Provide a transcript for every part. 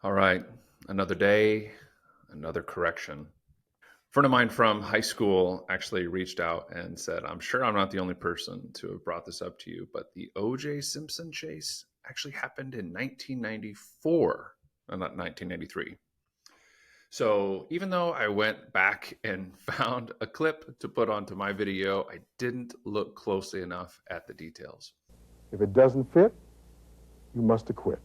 All right, another day, another correction. A friend of mine from high school actually reached out and said, I'm sure I'm not the only person to have brought this up to you, but the O.J. Simpson chase actually happened in 1994, not 1993. So even though I went back and found a clip to put onto my video, I didn't look closely enough at the details. If it doesn't fit, you must acquit.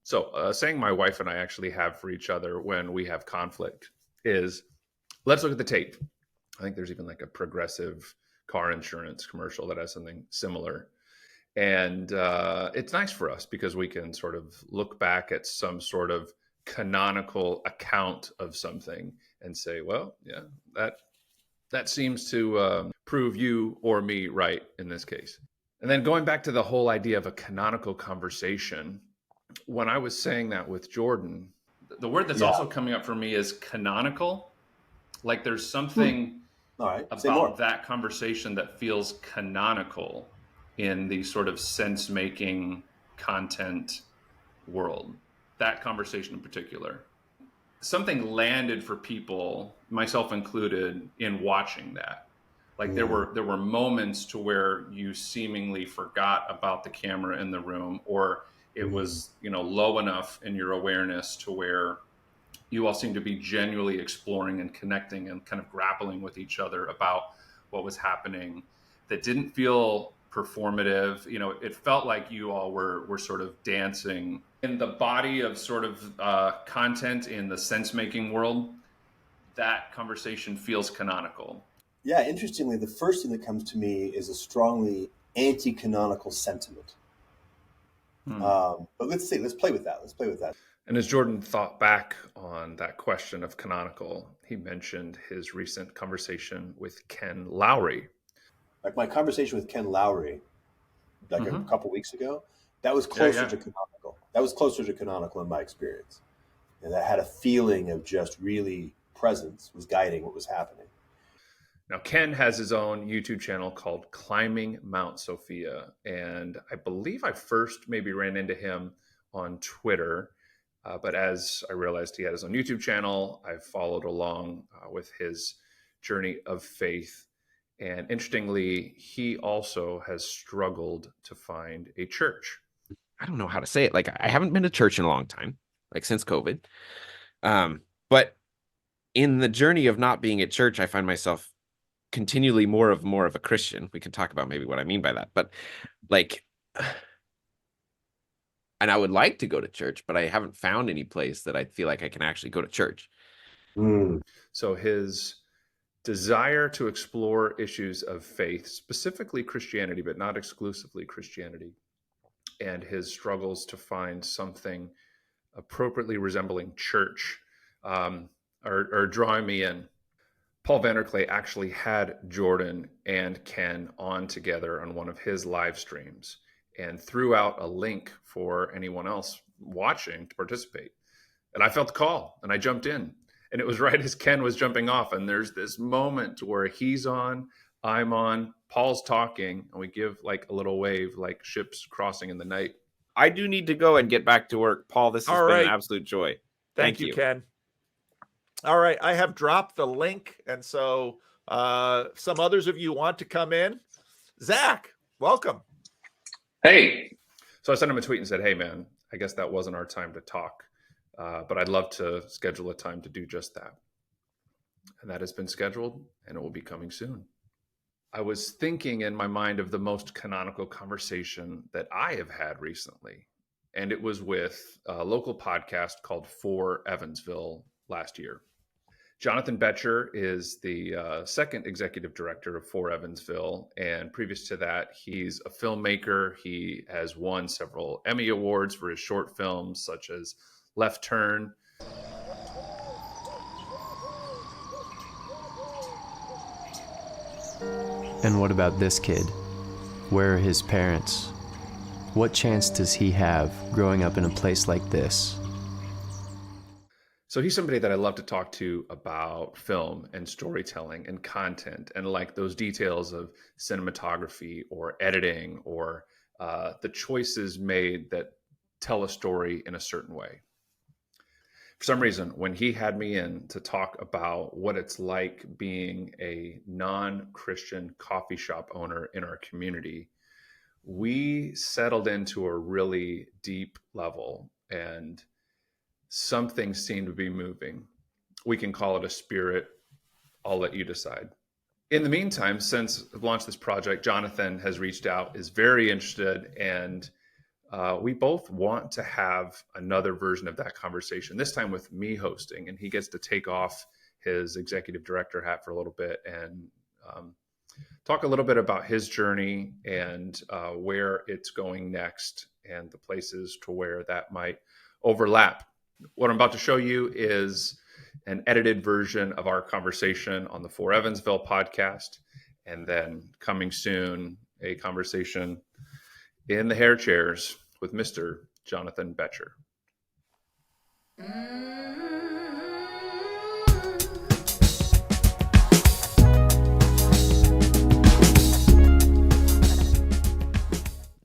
So, saying my wife and I actually have for each other when we have conflict is let's look at the tape. I think there's even like a Progressive car insurance commercial that has something similar. And it's nice for us because we can sort of look back at some sort of canonical account of something and say, well, yeah, that seems to prove you or me right in this case. And then going back to the whole idea of a canonical conversation, when I was saying that with Jordan, the word that's also coming up for me is canonical. Like there's something All right. Say about more. that conversation that feels canonical in the sort of sense making content world. That conversation in particular. Something landed for people, myself included, in watching that. Like there were moments to where you seemingly forgot about the camera in the room, or it was, low enough in your awareness to where you all seem to be genuinely exploring and connecting and kind of grappling with each other about what was happening. That didn't feel performative. It felt like you all were sort of dancing in the body of sort of content in the sense making world. That conversation feels canonical. Yeah, interestingly, the first thing that comes to me is a strongly anti-canonical sentiment. But let's see. Let's play with that. And as Jordan thought back on that question of canonical, he mentioned his recent conversation with Ken Lowry. Like my conversation with Ken Lowry, like a couple weeks ago, that was closer to canonical. That was closer to canonical in my experience. And that had a feeling of just really presence was guiding what was happening. Now, Ken has his own YouTube channel called Climbing Mount Sophia. And I believe I first maybe ran into him on Twitter. But as I realized he had his own YouTube channel, I've followed along with his journey of faith. And interestingly, he also has struggled to find a church. I don't know how to say it. Like, I haven't been to church in a long time, like since COVID. But in the journey of not being at church, I find myself continually more of a Christian. We can talk about maybe what I mean by that, but like, and I would like to go to church, but I haven't found any place that I feel like I can actually go to church. So his desire to explore issues of faith, specifically Christianity, but not exclusively Christianity, and his struggles to find something appropriately resembling church are drawing me in. Paul Vanderklay actually had Jordan and Ken on together on one of his live streams and threw out a link for anyone else watching to participate. And I felt the call and I jumped in. And it was right as Ken was jumping off. And there's this moment where he's on, I'm on, Paul's talking, and we give like a little wave, like ships crossing in the night. I do need to go and get back to work. Paul, this has been an absolute joy. Thank you, Ken. All right. I have dropped the link. And so some others of you want to come in. Zach, welcome. Hey. So I sent him a tweet and said, hey, man, I guess that wasn't our time to talk. But I'd love to schedule a time to do just that. And that has been scheduled, and it will be coming soon. I was thinking in my mind of the most canonical conversation that I have had recently. And it was with a local podcast called For Evansville last year. Jonathan Betcher is the second executive director of For Evansville. And previous to that, he's a filmmaker. He has won several Emmy Awards for his short films, such as Left Turn. And what about this kid? Where are his parents? What chance does he have growing up in a place like this? So he's somebody that I love to talk to about film and storytelling and content and like those details of cinematography or editing or the choices made that tell a story in a certain way. For some reason, when he had me in to talk about what it's like being a non-Christian coffee shop owner in our community, we settled into a really deep level, and something seemed to be moving. We can call it a spirit. I'll let you decide. In the meantime, since I've launched this project, Jonathan has reached out, is very interested, and we both want to have another version of that conversation, this time with me hosting, and he gets to take off his executive director hat for a little bit and talk a little bit about his journey and where it's going next and the places to where that might overlap. What I'm about to show you is an edited version of our conversation on the For Evansville podcast, and then coming soon, a conversation in the hair chairs with Mr. Jonathan Betcher.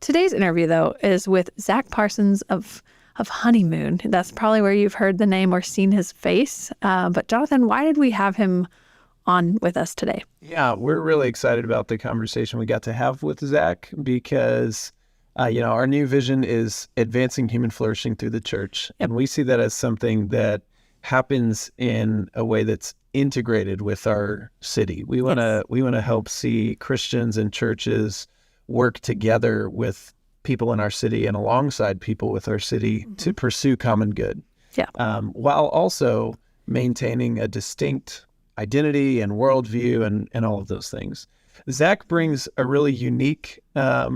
Today's interview, though, is with Zac Parsons of Honeymoon. That's probably where you've heard the name or seen his face. But Jonathan, why did we have him on with us today? Yeah, we're really excited about the conversation we got to have with Zac because, our new vision is advancing human flourishing through the church. And we see that as something that happens in a way that's integrated with our city. We want to help see Christians and churches work together with people in our city and alongside people with our city to pursue common good. Yeah. While also maintaining a distinct identity and worldview and all of those things. Zac brings a really unique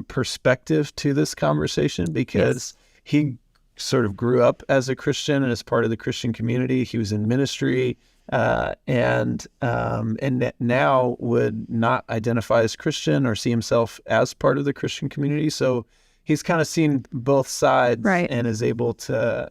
perspective to this conversation because he sort of grew up as a Christian and as part of the Christian community. He was in ministry and now would not identify as Christian or see himself as part of the Christian community. So he's kind of seen both sides and is able to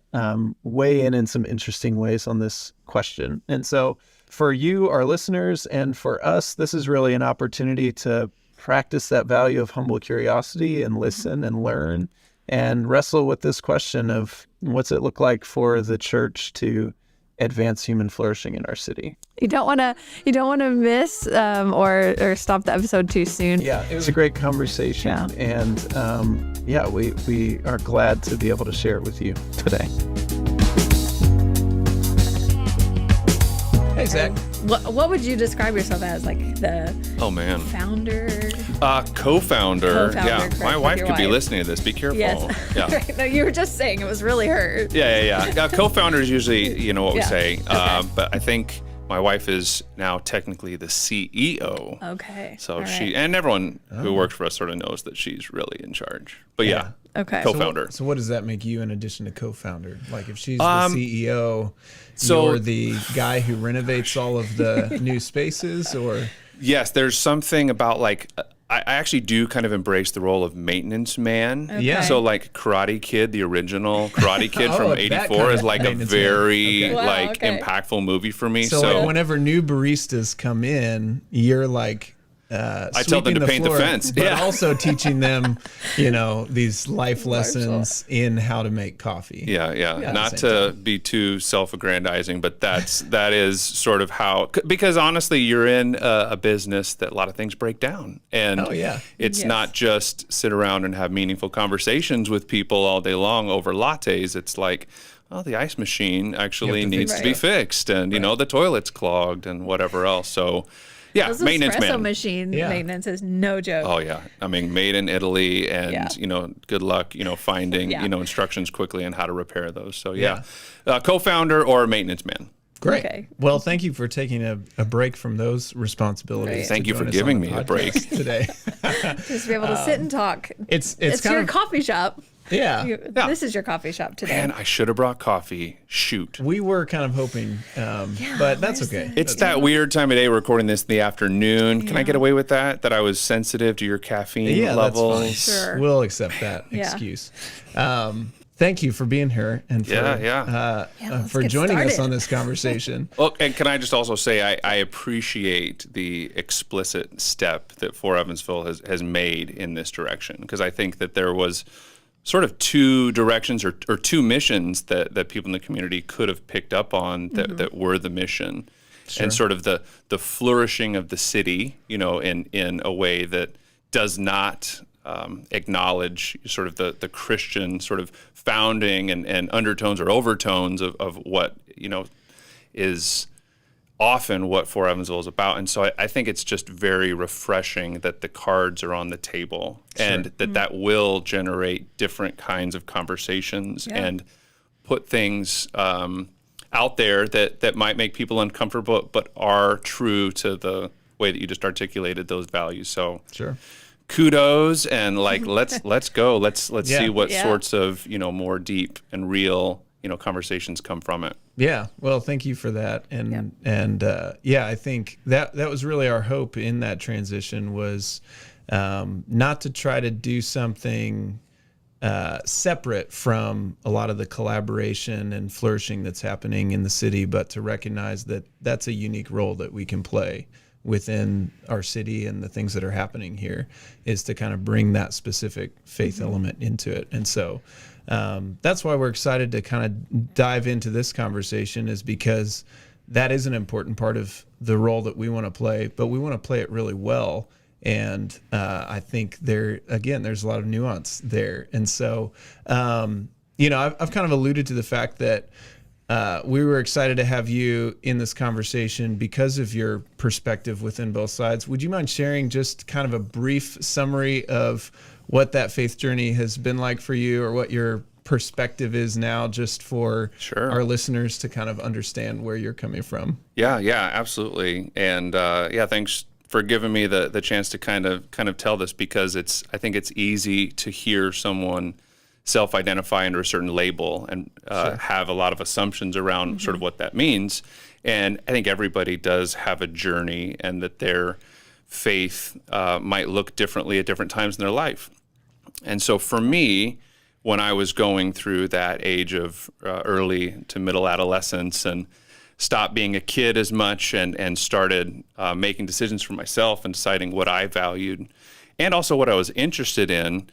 weigh in some interesting ways on this question. And so for you, our listeners, and for us, this is really an opportunity to practice that value of humble curiosity and listen and learn and wrestle with this question of what's it look like for the church to advance human flourishing in our city. You don't want to miss or stop the episode too soon. Yeah, it was a great conversation, and we are glad to be able to share it with you today. Hey, Zac. What would you describe yourself as? Like the founder? Co-founder. Yeah, correct, my wife could be listening to this. Be careful. Yes. Yeah. Right. No, you were just saying it was really her. Yeah. Co-founder is usually, what we say. Okay. But I think my wife is now technically the CEO. Okay. So and everyone who works for us sort of knows that she's really in charge. But okay. Co-founder. So what does that make you in addition to co-founder? Like if she's the CEO, you're the guy who renovates all of the new spaces, or? Yes, there's something about I actually do kind of embrace the role of maintenance man. Okay. Yeah. So like Karate Kid, the original Karate Kid from '84 is like a very impactful movie for me. So whenever new baristas come in, you're like I tell them to paint the fence, but also teaching them, these life lessons in how to make coffee. Yeah. Not to be too self-aggrandizing, but that is sort of how, because honestly, you're in a business that a lot of things break down, and it's not just sit around and have meaningful conversations with people all day long over lattes. It's like, the ice machine actually needs to be fixed, and the toilet's clogged, and whatever else. So. Yeah, those maintenance espresso man. Machine maintenance is no joke. Oh yeah, I mean, made in Italy, and good luck, finding instructions quickly on how to repair those. So co-founder or maintenance man. Great. Okay. Well, thank you for taking a break from those responsibilities. Right. Thank you for giving me a break today. Just be able to sit and talk. It's kind your coffee shop. Yeah. This is your coffee shop today. And I should have brought coffee. Shoot. We were kind of hoping, but that's okay. It's that weird time of day. We're recording this in the afternoon. Can I get away with that? That I was sensitive to your caffeine levels? That's fine. Sure. We'll accept that excuse. Thank you for being here and for joining us on this conversation. Well, and can I just also say I appreciate the explicit step that For Evansville has made in this direction, because I think that there was sort of two directions or two missions that people in the community could have picked up on that were the mission. Sure. And sort of the flourishing of the city, in a way that does not acknowledge sort of the Christian sort of founding and undertones or overtones of what, is often what For Evansville is about. And so I think it's just very refreshing that the cards are on the table. Sure. And that will generate different kinds of conversations and put things out there that might make people uncomfortable, but are true to the way that you just articulated those values. So sure. Kudos, and let's go. Let's see what sorts of, more deep and real, conversations come from it. Yeah. Well, thank you for that. And I think that was really our hope in that transition was not to try to do something separate from a lot of the collaboration and flourishing that's happening in the city, but to recognize that that's a unique role that we can play within our city and the things that are happening here is to kind of bring that specific faith element into it. And so that's why we're excited to kind of dive into this conversation, is because that is an important part of the role that we want to play, but we want to play it really well. And I think there's a lot of nuance there. And so, I've kind of alluded to the fact that we were excited to have you in this conversation because of your perspective within both sides. Would you mind sharing just kind of a brief summary of what that faith journey has been like for you, or what your perspective is now, just for our listeners to kind of understand where you're coming from? Yeah, absolutely. And thanks for giving me the chance to kind of tell this, because I think it's easy to hear someone self-identify under a certain label and have a lot of assumptions around sort of what that means. And I think everybody does have a journey, and that their faith might look differently at different times in their life. And so for me, when I was going through that age of early to middle adolescence and stopped being a kid as much and started making decisions for myself and deciding what I valued and also what I was interested in.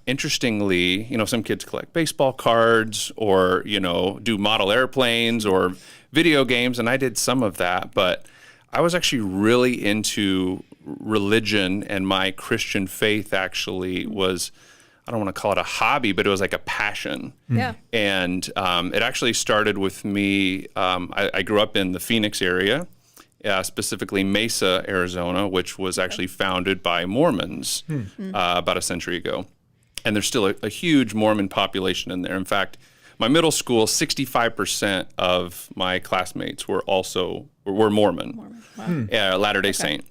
Interestingly, some kids collect baseball cards or, do model airplanes or video games, and I did some of that, but I was actually really into religion, and my Christian faith actually was, I don't want to call it a hobby, but it was like a passion. Yeah. And it actually started with me. I grew up in the Phoenix area, specifically Mesa, Arizona, which was actually founded by Mormons about a century ago. And there's still a huge Mormon population in there. In fact, my middle school, 65% of my classmates were Mormon. Wow. Latter-day Saint.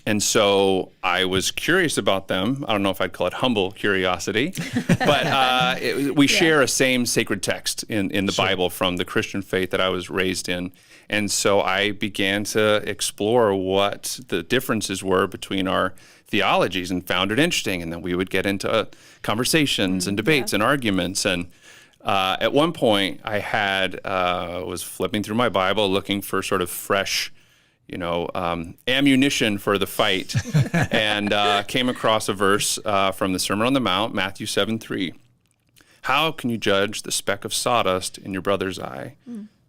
And so I was curious about them. I don't know if I'd call it humble curiosity, but we share a same sacred text in the Bible from the Christian faith that I was raised in. And so I began to explore what the differences were between our theologies and found it interesting. And then we would get into conversations and debates and arguments. And at one point I was flipping through my Bible looking for sort of fresh ammunition for the fight, and came across a verse from the Sermon on the Mount, Matthew 7:3. How can you judge the speck of sawdust in your brother's eye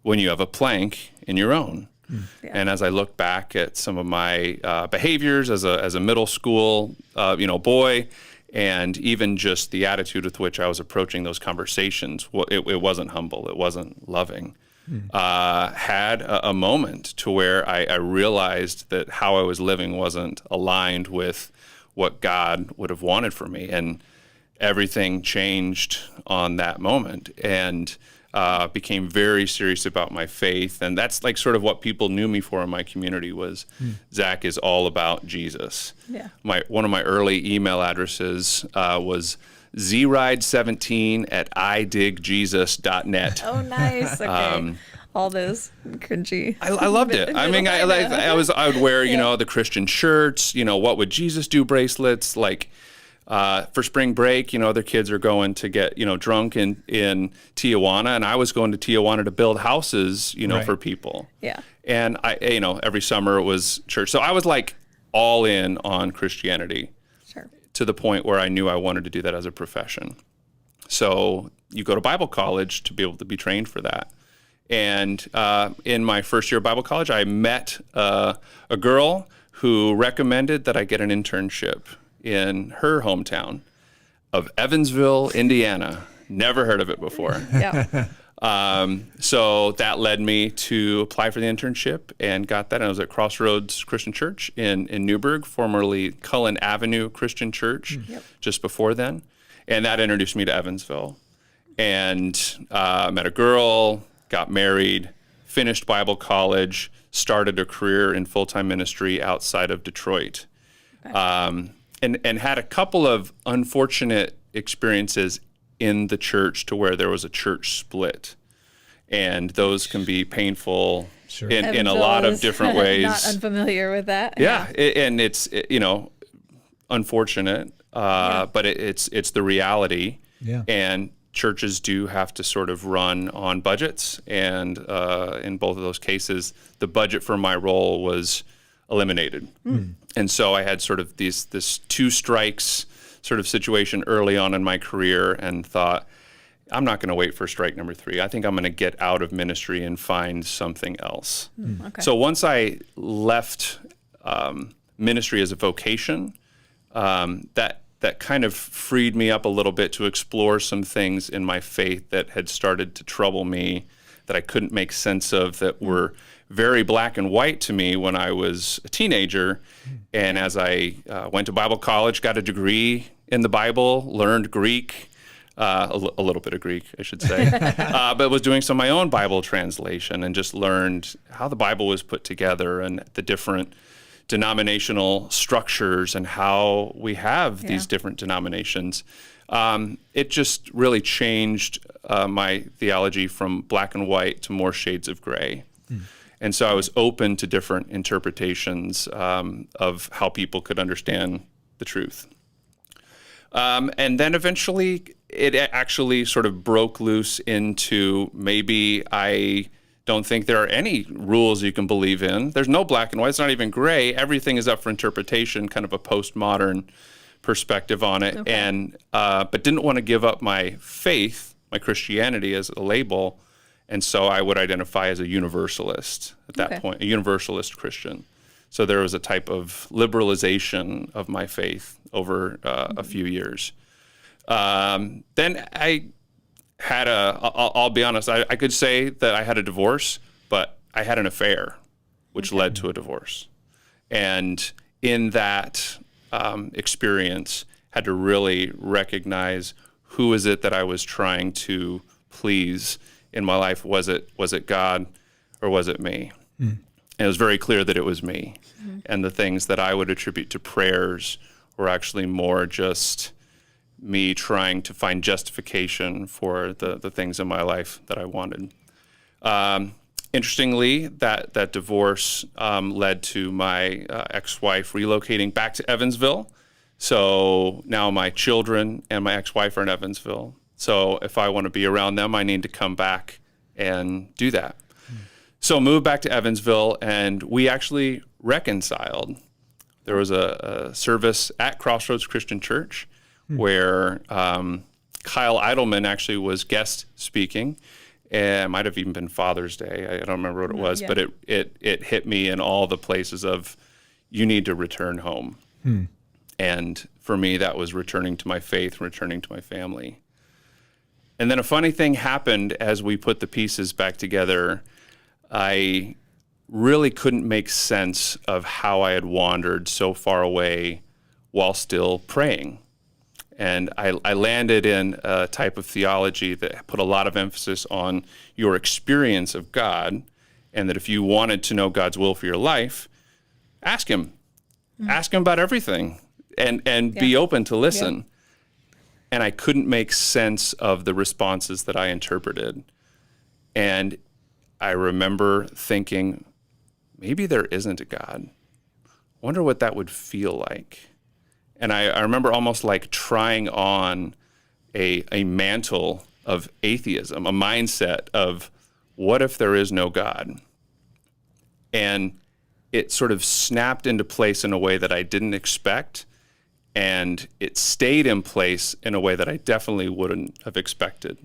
when you have a plank in your own? Yeah. And as I look back at some of my behaviors as a middle school boy, and even just the attitude with which I was approaching those conversations, it wasn't humble, it wasn't loving. Had a moment to where I realized that how I was living wasn't aligned with what God would have wanted for me. And everything changed on that moment, and became very serious about my faith. And that's like sort of what people knew me for in my community was Zac is all about Jesus. Yeah. One of my early email addresses was zride17@idigjesus.net. Oh, nice. Okay. All those cringy. I loved it. I mean, I would wear, the Christian shirts, what would Jesus do bracelets, like for spring break, other kids are going to get, drunk in Tijuana, and I was going to Tijuana to build houses, for people. Yeah. And I, every summer it was church. So I was like all in on Christianity. To the point where I knew I wanted to do that as a profession. So you go to Bible college to be able to be trained for that. And in my first year of Bible college, I met a girl who recommended that I get an internship in her hometown of Evansville, Indiana. Never heard of it before. Yeah. So that led me to apply for the internship and got that. And I was at Crossroads Christian Church in Newburgh, formerly Cullen Avenue Christian Church, just before then. And that introduced me to Evansville. And met a girl, got married, finished Bible college, started a career in full-time ministry outside of Detroit. And had a couple of unfortunate experiences in the church to where there was a church split. And those can be painful in a lot of different ways. Not unfamiliar with that. Yeah. And it's, unfortunate, but it's the reality. Yeah. And churches do have to sort of run on budgets. And in both of those cases, the budget for my role was eliminated. And so I had sort of this two strikes sort of situation early on in my career and thought, I'm not going to wait for strike number 3. I think I'm going to get out of ministry and find something else. Okay. So once I left ministry as a vocation, that kind of freed me up a little bit to explore some things in my faith that had started to trouble me, that I couldn't make sense of, that were very black and white to me when I was a teenager. And as I went to Bible college, got a degree in the Bible, learned Greek, a little bit of Greek, I should say, but was doing some of my own Bible translation and just learned how the Bible was put together and the different denominational structures and how we have these different denominations. It just really changed my theology from black and white to more shades of gray. And so I was open to different interpretations of how people could understand the truth. And then eventually it actually sort of broke loose into maybe I don't think there are any rules you can believe in. There's no black and white. It's not even gray. Everything is up for interpretation, kind of a postmodern perspective on it. Okay. And but didn't want to give up my faith, my Christianity as a label. And so I would identify as a universalist at that point, a universalist Christian. So there was a type of liberalization of my faith over a few years. Then I had I'll be honest, I could say that I had a divorce, but I had an affair, which led to a divorce. And in that experience, had to really recognize who is it that I was trying to please in my life. Was it God or was it me? And it was very clear that it was me. And the things that I would attribute to prayers were actually more just me trying to find justification for the things in my life that I wanted. Interestingly, that divorce led to my ex-wife relocating back to Evansville. So now my children and my ex-wife are in Evansville. So if I want to be around them, I need to come back and do that. So moved back to Evansville, and we actually reconciled. There was a service at Crossroads Christian Church where Kyle Idleman actually was guest speaking. And it might have even been Father's Day. I don't remember what it was, but it hit me in all the places of, you need to return home. And for me, that was returning to my faith, returning to my family. And then a funny thing happened as we put the pieces back together. I really couldn't make sense of how I had wandered so far away while still praying. And I landed in a type of theology that put a lot of emphasis on your experience of God, and that if you wanted to know God's will for your life, ask Him. Ask Him about everything and be open to listen. And I couldn't make sense of the responses that I interpreted. And I remember thinking, maybe there isn't a God. Wonder what that would feel like. And I remember almost like trying on a mantle of atheism, a mindset of, what if there is no God? And it sort of snapped into place in a way that I didn't expect. and it stayed in place in a way that I definitely wouldn't have expected.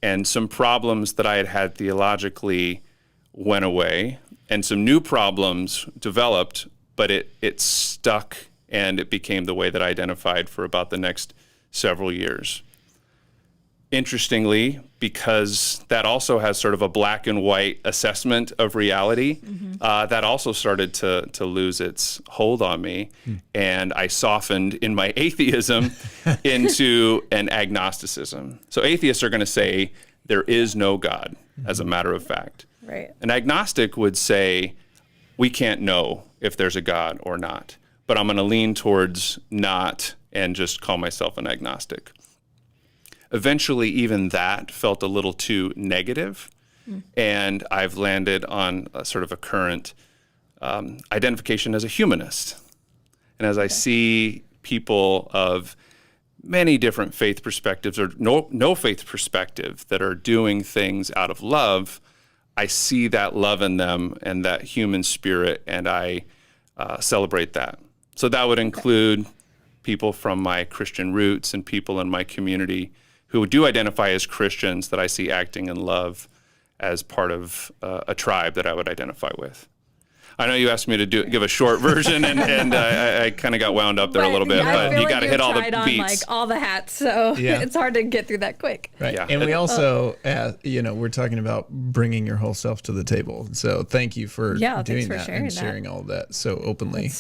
And some problems that I had had theologically went away, and some new problems developed, but it stuck, and it became the way that I identified for about the next several years. Interestingly, because that also has sort of a black and white assessment of reality, that also started to lose its hold on me. And I softened in my atheism into an agnosticism. So atheists are going to say there is no God, as a matter of fact. Right. An agnostic would say we can't know if there's a God or not, but I'm going to lean towards not and just call myself an agnostic. Eventually, even that felt a little too negative, and I've landed on a sort of a current identification as a humanist. And as I see people of many different faith perspectives or no faith perspective that are doing things out of love, I see that love in them and that human spirit, and I celebrate that. So that would include people from my Christian roots and people in my community who do identify as Christians that I see acting in love as part of a tribe that I would identify with. I know you asked me to give a short version, and I kind of got wound up there a little bit, but you got to hit all the beats. Like all the hats, so it's hard to get through that quick. Right. Yeah. And we also, we're talking about bringing your whole self to the table. So thank you for doing that and sharing all of that so openly.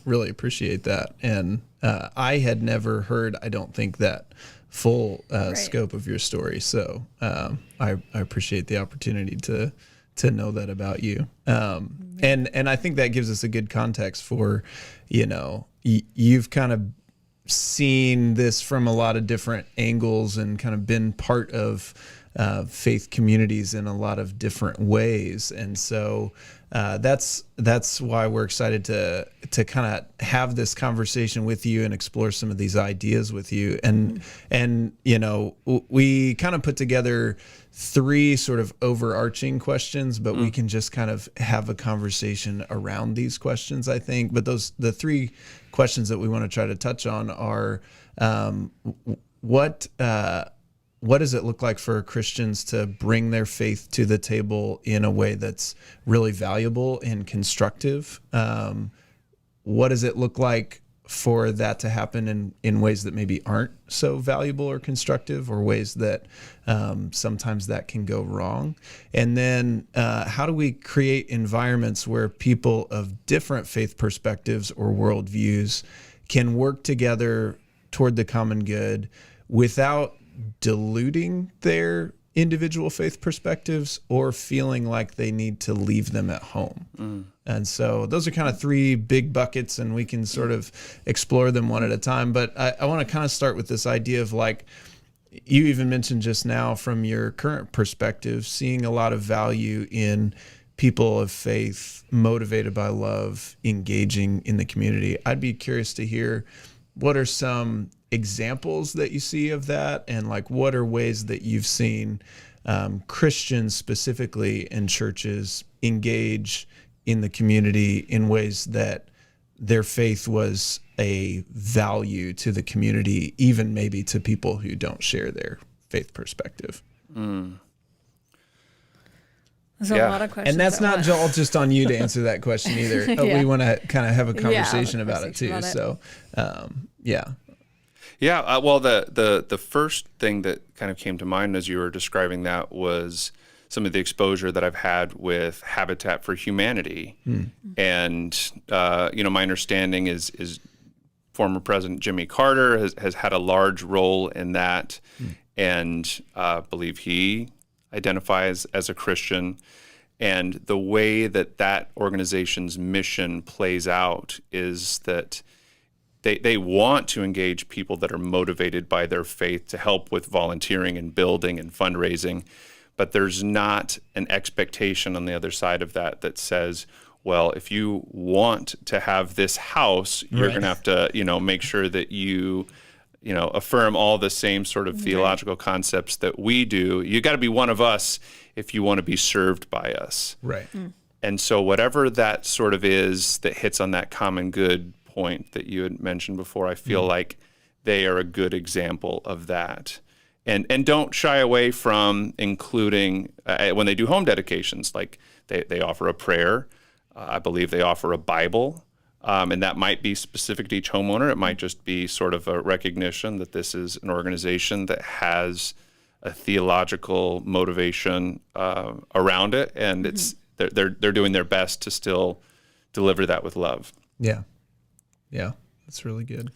Really appreciate that. And I had never heard, I don't think, that full scope of your story. So I appreciate the opportunity to know that about you. And I think that gives us a good context for, you've kind of seen this from a lot of different angles and kind of been part of faith communities in a lot of different ways. And so that's why we're excited to kind of have this conversation with you and explore some of these ideas with you. And we kind of put together 3 sort of overarching questions, but we can just kind of have a conversation around these questions, I think. But the 3 questions that we want to try to touch on are what does it look like for Christians to bring their faith to the table in a way that's really valuable and constructive? What does it look like for that to happen in ways that maybe aren't so valuable or constructive, or ways that sometimes that can go wrong? And then how do we create environments where people of different faith perspectives or worldviews can work together toward the common good without diluting their individual faith perspectives or feeling like they need to leave them at home? And so those are kind of 3 big buckets, and we can sort of explore them one at a time. But I want to kind of start with this idea of, like, you even mentioned just now from your current perspective, seeing a lot of value in people of faith motivated by love, engaging in the community. I'd be curious to hear, what are some examples that you see of that, and like what are ways that you've seen Christians specifically in churches engage in the community in ways that their faith was a value to the community, even maybe to people who don't share their faith perspective? There's a lot of questions. And that's not all just on you to answer that question either. We want to kind of have a conversation about it too. So, well, the first thing that kind of came to mind as you were describing that was some of the exposure that I've had with Habitat for Humanity. And, my understanding is former President Jimmy Carter has had a large role in that, and believe he identifies as a Christian. And the way that organization's mission plays out is that they want to engage people that are motivated by their faith to help with volunteering and building and fundraising. But there's not an expectation on the other side of that says, well, if you want to have this house, you're going to have to, make sure that you affirm all the same sort of theological concepts that we do. You got to be one of us if you want to be served by us. Right. And so whatever that sort of is that hits on that common good point that you had mentioned before. I feel like they are a good example of that. And don't shy away from including, when they do home dedications, like they offer a prayer. I believe they offer a Bible. And that might be specific to each homeowner. It might just be sort of a recognition that this is an organization that has a theological motivation around it, and they're doing their best to still deliver that with love. Yeah, that's really good.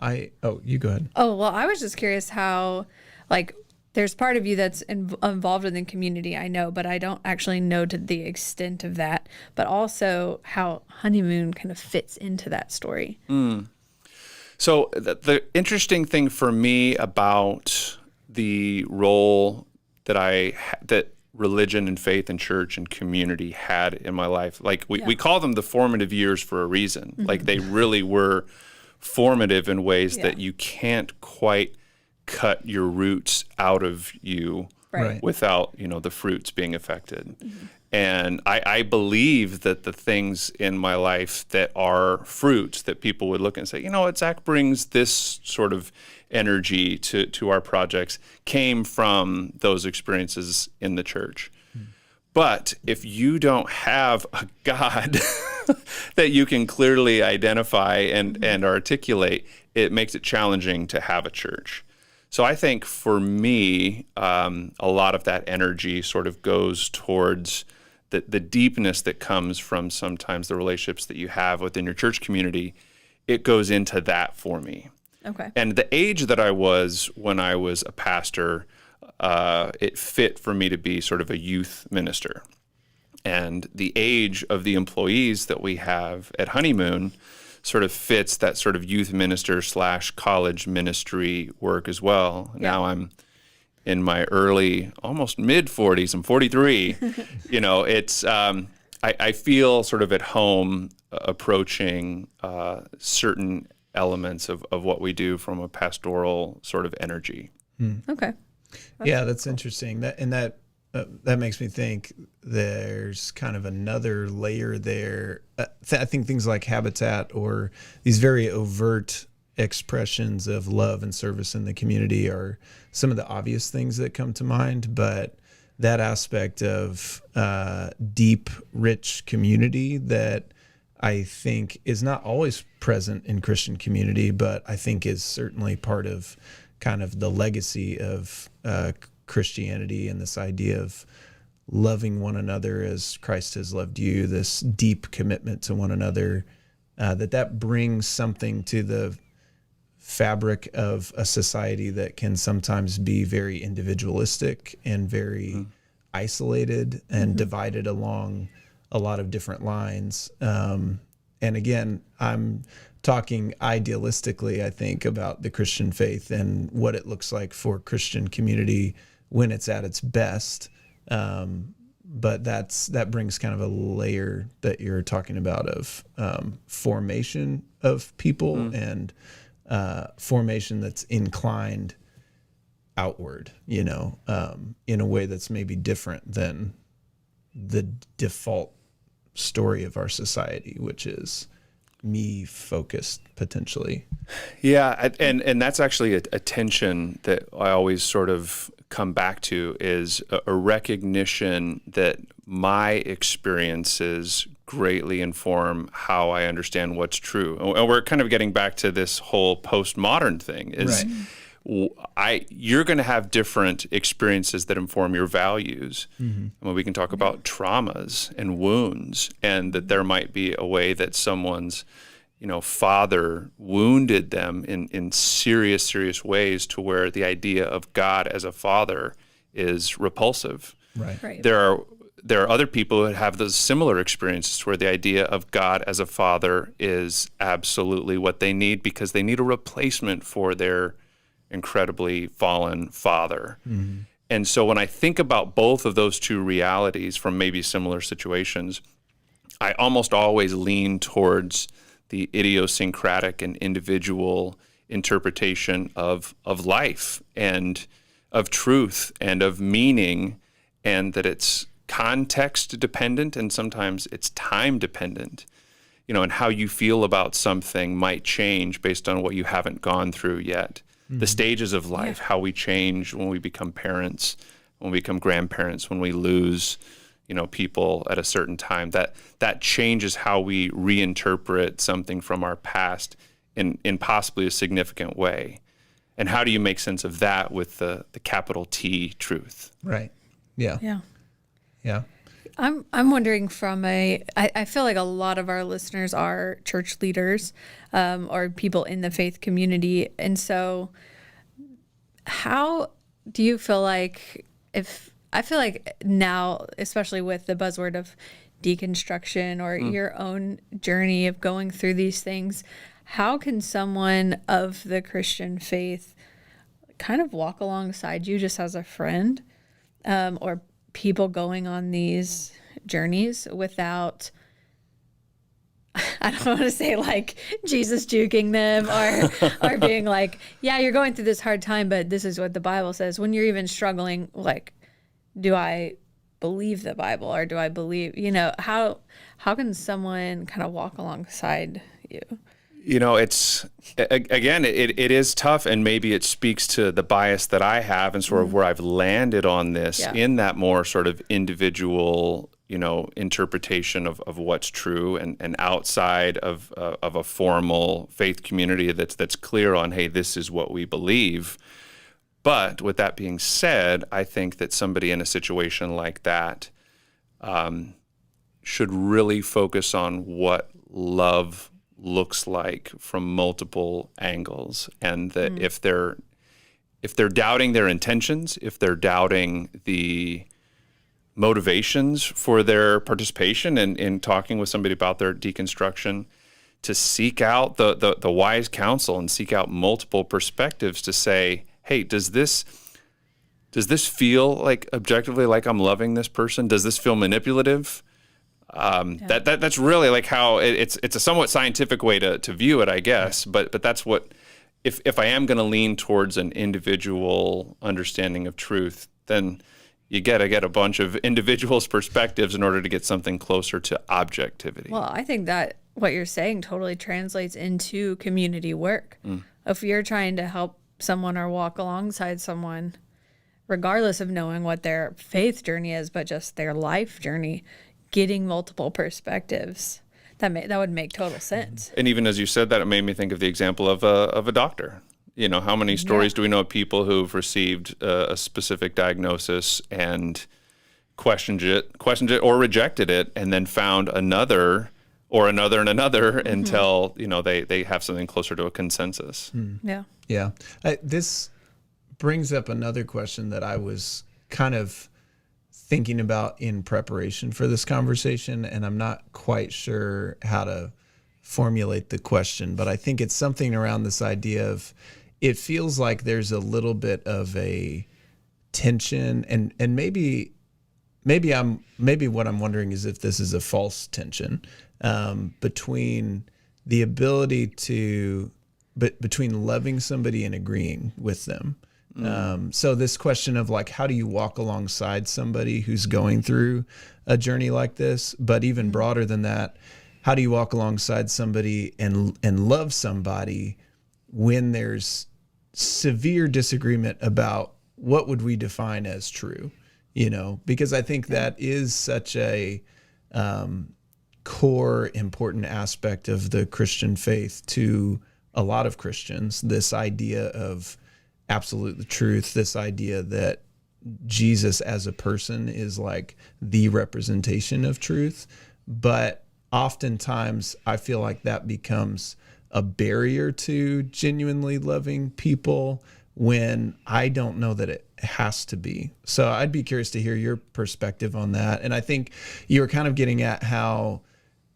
You go ahead. Oh, well, I was just curious how, like, there's part of you that's involved in the community, I know, but I don't actually know to the extent of that, but also how Honeymoon kind of fits into that story. So the interesting thing for me about the role that religion and faith and church and community had in my life, like we call them the formative years for a reason. Like they really were formative in ways that you can't quite cut your roots out of you without, the fruits being affected. And I believe that the things in my life that are fruits that people would look and say, Zach brings this sort of energy to our projects came from those experiences in the church. But if you don't have a God that you can clearly identify and articulate, it makes it challenging to have a church. So I think for me, a lot of that energy sort of goes towards the deepness that comes from sometimes the relationships that you have within your church community. It goes into that for me. Okay. And the age that I was when I was a pastor, it fit for me to be sort of a youth minister. And the age of the employees that we have at Honeymoon sort of fits that sort of youth minister / college ministry work as well. Yeah. Now I'm in my early, almost mid 40s. I'm 43. It's I feel sort of at home approaching certain elements of what we do from a pastoral sort of energy. Okay. That's interesting. That makes me think there's kind of another layer there. I think things like Habitat or these very overt expressions of love and service in the community are some of the obvious things that come to mind, but that aspect of deep, rich community that I think is not always present in Christian community, but I think is certainly part of kind of the legacy of Christianity and this idea of loving one another as Christ has loved you, this deep commitment to one another, that brings something to the fabric of a society that can sometimes be very individualistic and very isolated and divided along a lot of different lines. And again, I'm talking idealistically, I think, about the Christian faith and what it looks like for Christian community when it's at its best. But that brings kind of a layer that you're talking about of formation of people and formation that's inclined outward, in a way that's maybe different than the default story of our society, which is me focused potentially. Yeah. And that's actually a tension that I always sort of come back to, is a recognition that my experiences greatly inform how I understand what's true. And we're kind of getting back to this whole postmodern thing is you're going to have different experiences that inform your values. I mean, we can talk about traumas and wounds, and that there might be a way that someone's, father wounded them in serious ways to where the idea of God as a father is repulsive. Right. There are other people who have those similar experiences where the idea of God as a father is absolutely what they need, because they need a replacement for their incredibly fallen father. And so when I think about both of those two realities from maybe similar situations, I almost always lean towards the idiosyncratic and individual interpretation of life and of truth and of meaning, and that it's context dependent and sometimes it's time dependent. and how you feel about something might change based on what you haven't gone through yet. The stages of life, how we change when we become parents, when we become grandparents, when we lose, people at a certain time, that changes how we reinterpret something from our past in possibly a significant way. And how do you make sense of that with the capital T truth? Right. Yeah. Yeah. Yeah. I'm wondering I feel like a lot of our listeners are church leaders or people in the faith community. And so how do you feel like I feel like now, especially with the buzzword of deconstruction or your own journey of going through these things, how can someone of the Christian faith kind of walk alongside you just as a friend or people going on these journeys without, I don't want to say like Jesus juking them or being like, yeah, you're going through this hard time, but this is what the Bible says. When you're even struggling, like, do I believe the Bible or do I believe, how can someone kind of walk alongside you? It's, again, it is tough, and maybe it speaks to the bias that I have and sort of where I've landed on this in that more sort of individual, interpretation of what's true and outside of a formal faith community that's clear on, hey, this is what we believe. But with that being said, I think that somebody in a situation like that should really focus on what love looks like from multiple angles, and that if they're doubting their intentions, if they're doubting the motivations for their participation in talking with somebody about their deconstruction, to seek out the wise counsel and seek out multiple perspectives to say, hey, does this feel like objectively like I'm loving this person? Does this feel manipulative? That's really like how it's a somewhat scientific way to view it, I guess. But that's what, if I am going to lean towards an individual understanding of truth, then you get a bunch of individuals' perspectives in order to get something closer to objectivity. Well, I think that what you're saying totally translates into community work. If you're trying to help someone or walk alongside someone, regardless of knowing what their faith journey is, but just their life journey, getting multiple perspectives, that would make total sense. And even as you said that, it made me think of the example of a doctor. How many stories do we know of people who've received a specific diagnosis and questioned it or rejected it, and then found another or another and another until they have something closer to a consensus. Yeah. This brings up another question that I was kind of thinking about in preparation for this conversation, and I'm not quite sure how to formulate the question, but I think it's something around this idea of, it feels like there's a little bit of a tension, and maybe what I'm wondering is if this is a false tension between the ability between loving somebody and agreeing with them. So this question of like, how do you walk alongside somebody who's going through a journey like this? But even broader than that, how do you walk alongside somebody and love somebody when there's severe disagreement about what would we define as true? Because I think that is such a core important aspect of the Christian faith to a lot of Christians, this idea of absolute truth, this idea that Jesus as a person is like the representation of truth. But oftentimes I feel like that becomes a barrier to genuinely loving people when I don't know that it has to be. So I'd be curious to hear your perspective on that. And I think you were kind of getting at how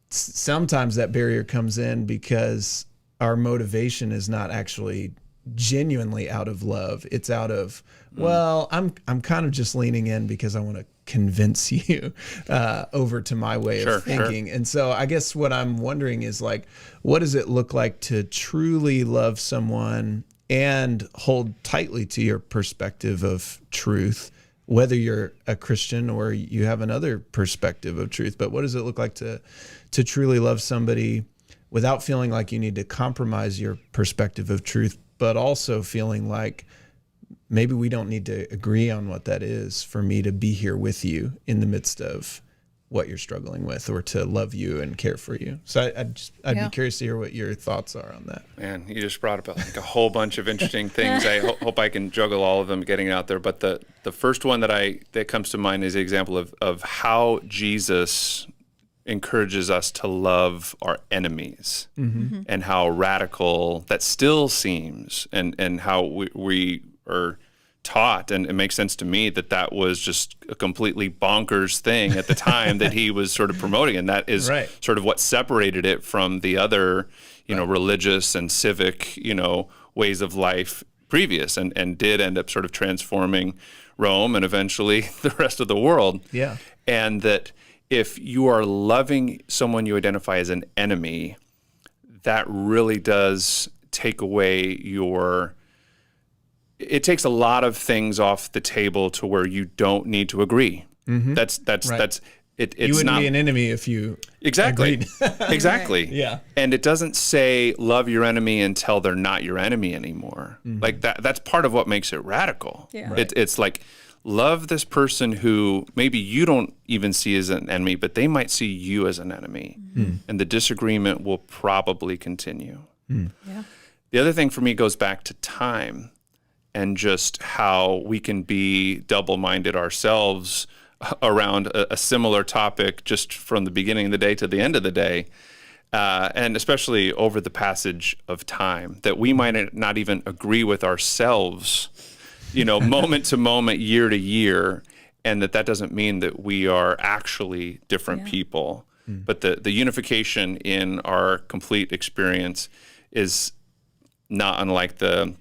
sometimes that barrier comes in because our motivation is not actually genuinely out of love. It's out of, well, I'm kind of just leaning in because I want to convince you over to my way of thinking. And so I guess what I'm wondering is like, what does it look like to truly love someone and hold tightly to your perspective of truth whether you're a Christian or you have another perspective of truth. But what does it look like to truly love somebody without feeling like you need to compromise your perspective of truth, but also feeling like maybe we don't need to agree on what that is for me to be here with you in the midst of what you're struggling with, or to love you and care for you. So I'd be curious to hear what your thoughts are on that. Man, you just brought up like a whole bunch of interesting things. I hope I can juggle all of them, getting it out there. But the first one that comes to mind is the example of how Jesus encourages us to love our enemies, and how radical that still seems, and how we are taught, and it makes sense to me that was just a completely bonkers thing at the time that he was sort of promoting, and that is sort of what separated it from the other, religious and civic, ways of life previous, and did end up sort of transforming Rome and eventually the rest of the world. Yeah. And that if you are loving someone you identify as an enemy, that really does take away it takes a lot of things off the table to where you don't need to agree. That's it's you wouldn't not be an enemy if you agreed. Exactly. Yeah. And it doesn't say love your enemy until they're not your enemy anymore. Like that's part of what makes it radical. Yeah. It's like, love this person who maybe you don't even see as an enemy, but they might see you as an enemy, and the disagreement will probably continue. Yeah. The other thing for me goes back to time, and just how we can be double-minded ourselves around a similar topic just from the beginning of the day to the end of the day, and especially over the passage of time, that we might not even agree with ourselves, moment to moment, year to year, and that doesn't mean that we are actually different people, but the unification in our complete experience is not unlike the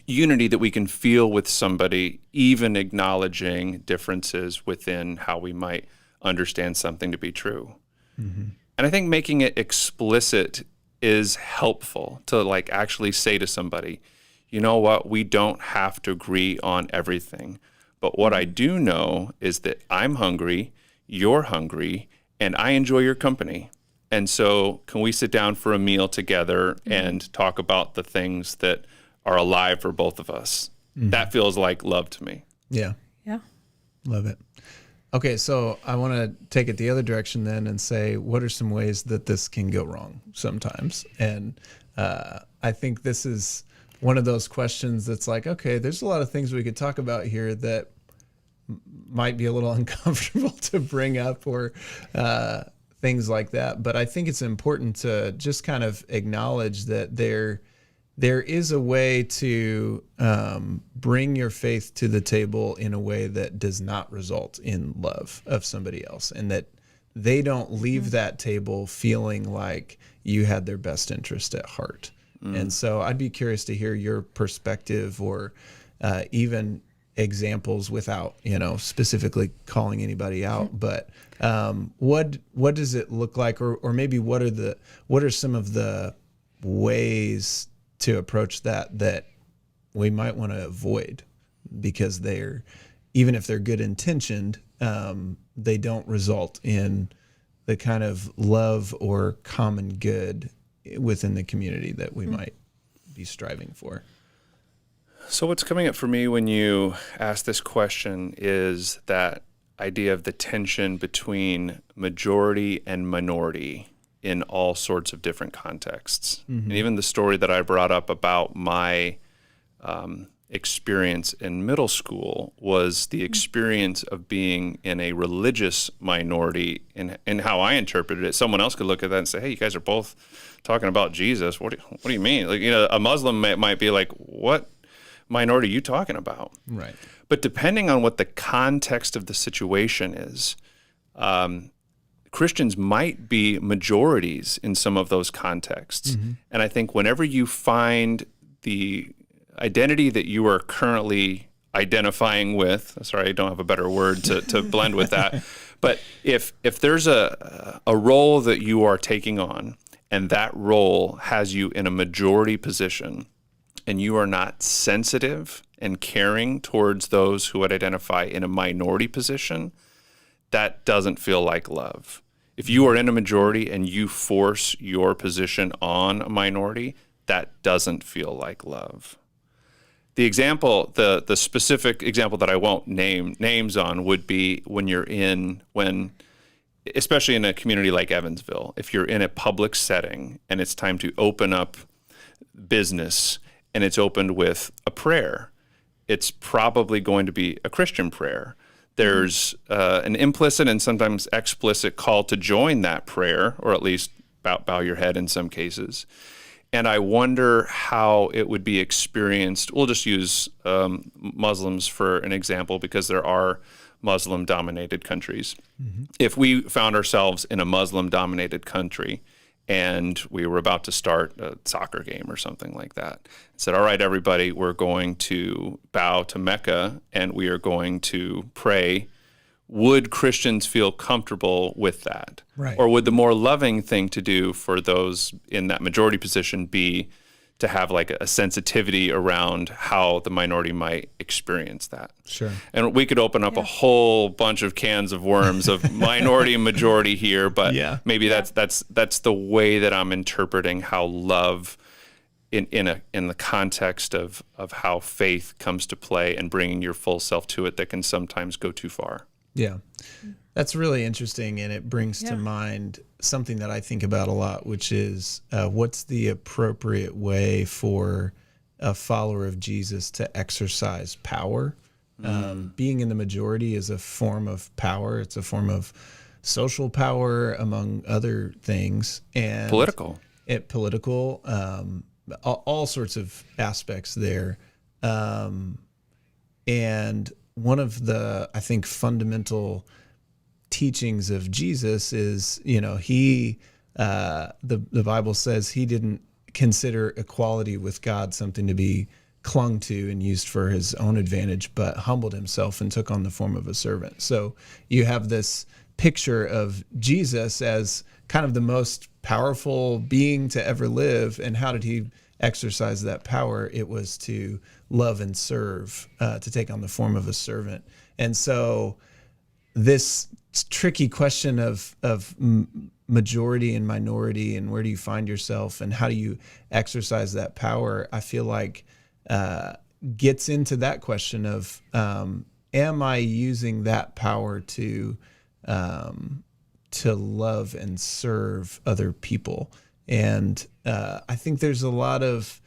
unity that we can feel with somebody, even acknowledging differences within how we might understand something to be true. And I think making it explicit is helpful to like actually say to somebody, you know what, we don't have to agree on everything, but what I do know is that I'm hungry, you're hungry, and I enjoy your company. And so can we sit down for a meal together and talk about the things that are alive for both of us? That feels like love to me. Yeah. Yeah. Love it. Okay, so I want to take it the other direction then and say, what are some ways that this can go wrong sometimes? And I think this is one of those questions that's like, okay, there's a lot of things we could talk about here that might be a little uncomfortable to bring up, or things like that. But I think it's important to just kind of acknowledge that there is a way to bring your faith to the table in a way that does not result in love of somebody else, and that they don't leave that table feeling like you had their best interest at heart. And so I'd be curious to hear your perspective, or even examples without, specifically calling anybody out. But what does it look like, or maybe what are some of the ways to approach that we might want to avoid, because even if they're good intentioned, they don't result in the kind of love or common good within the community that we might be striving for. So what's coming up for me when you ask this question is that idea of the tension between majority and minority in all sorts of different contexts. And even the story that I brought up about my experience in middle school was the experience of being in a religious minority, in how I interpreted it. Someone else could look at that and say, hey, you guys are both talking about Jesus. What do you mean? Like, a Muslim might be like, what minority are you talking about? Right. But depending on what the context of the situation is, Christians might be majorities in some of those contexts. And I think whenever you find the identity that you are currently identifying with, sorry, I don't have a better word to blend with that, but if there's a role that you are taking on, and that role has you in a majority position, and you are not sensitive and caring towards those who would identify in a minority position, that doesn't feel like love. If you are in a majority and you force your position on a minority, that doesn't feel like love. The example, the specific example that I won't name names on would be especially in a community like Evansville, if you're in a public setting and it's time to open up business and it's opened with a prayer, it's probably going to be a Christian prayer. There's an implicit and sometimes explicit call to join that prayer, or at least bow your head in some cases. And I wonder how it would be experienced. We'll just use Muslims for an example because there are Muslim-dominated countries. Mm-hmm. If we found ourselves in a Muslim-dominated country and we were about to start a soccer game or something like that, and said, all right, everybody, we're going to bow to Mecca and we are going to pray, would Christians feel comfortable with that? Right. Or would the more loving thing to do for those in that majority position be to have like a sensitivity around how the minority might experience that? Sure. And we could open up a whole bunch of cans of worms of minority and majority here, but maybe that's the way that I'm interpreting how love in the context of how faith comes to play and bringing your full self to it that can sometimes go too far. Yeah, that's really interesting, and it brings to mind something that I think about a lot, which is what's the appropriate way for a follower of Jesus to exercise power? Being in the majority is a form of power. It's a form of social power, among other things, and political, all sorts of aspects there, and one of the, I think, fundamental teachings of Jesus is, he, the Bible says he didn't consider equality with God something to be clung to and used for his own advantage, but humbled himself and took on the form of a servant. So you have this picture of Jesus as kind of the most powerful being to ever live. And how did he exercise that power? It was to love and serve, to take on the form of a servant. And so this tricky question of majority and minority and where do you find yourself and how do you exercise that power, I feel like gets into that question of am I using that power to love and serve other people? And I think there's a lot of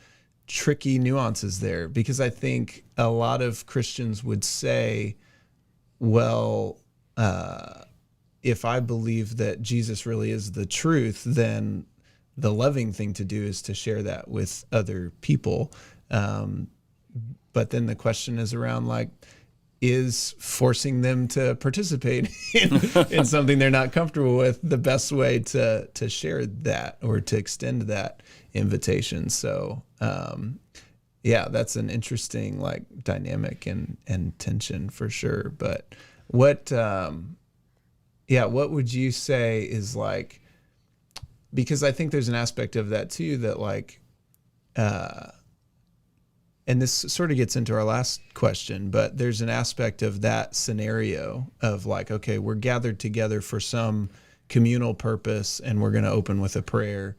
tricky nuances there, because I think a lot of Christians would say, well, if I believe that Jesus really is the truth, then the loving thing to do is to share that with other people. But then the question is around, like, is forcing them to participate in something they're not comfortable with the best way to share that or to extend that invitation? So, that's an interesting dynamic and tension for sure. But what would you say is because I think there's an aspect of that too, that and this sort of gets into our last question, but there's an aspect of that scenario of okay, we're gathered together for some communal purpose and we're going to open with a prayer.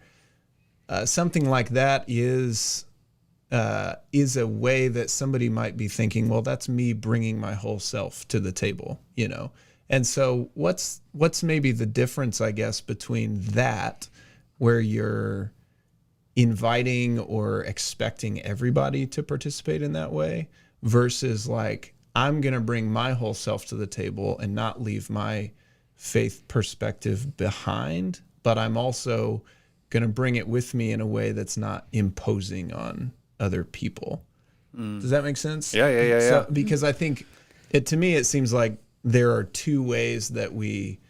Something like that is a way that somebody might be thinking, well, that's me bringing my whole self to the table, And so what's maybe the difference, I guess, between that, where you're inviting or expecting everybody to participate in that way, versus I'm going to bring my whole self to the table and not leave my faith perspective behind, but I'm also going to bring it with me in a way that's not imposing on other people. Does that make sense? Yeah. So, because I think to me, it seems like there are two ways that we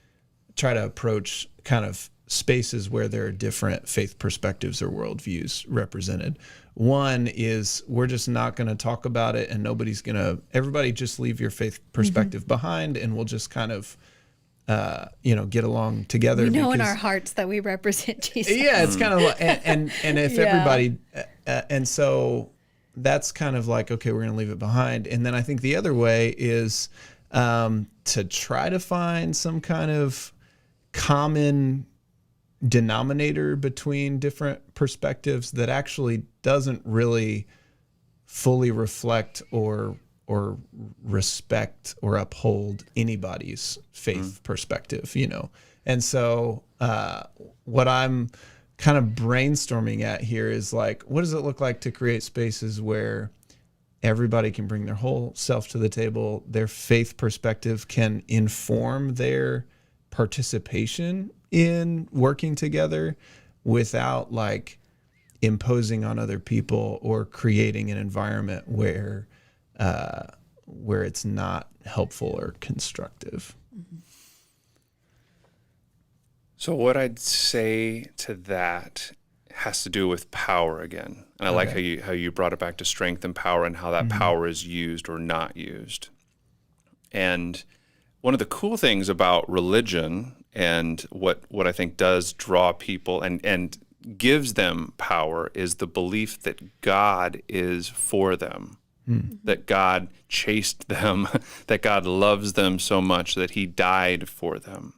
try to approach kind of spaces where there are different faith perspectives or worldviews represented. One is we're just not going to talk about it, and everybody just leave your faith perspective behind, and we'll just kind of, get along together. We know in our hearts that we represent Jesus. Yeah, it's kind of and if everybody, and so that's kind of like, okay, we're going to leave it behind. And then I think the other way is to try to find some kind of common denominator between different perspectives that actually doesn't really fully reflect or respect or uphold anybody's faith perspective, you know. And so what I'm kind of brainstorming at here is like, what does it look like to create spaces where everybody can bring their whole self to the table, their faith perspective can inform their participation in working together without like imposing on other people or creating an environment where it's not helpful or constructive. So what I'd say to that has to do with power again. And I like how you brought it back to strength and power and how that power is used or not used. And one of the cool things about religion and what I think does draw people and gives them power is the belief that God is for them, that God chased them, that God loves them so much that he died for them,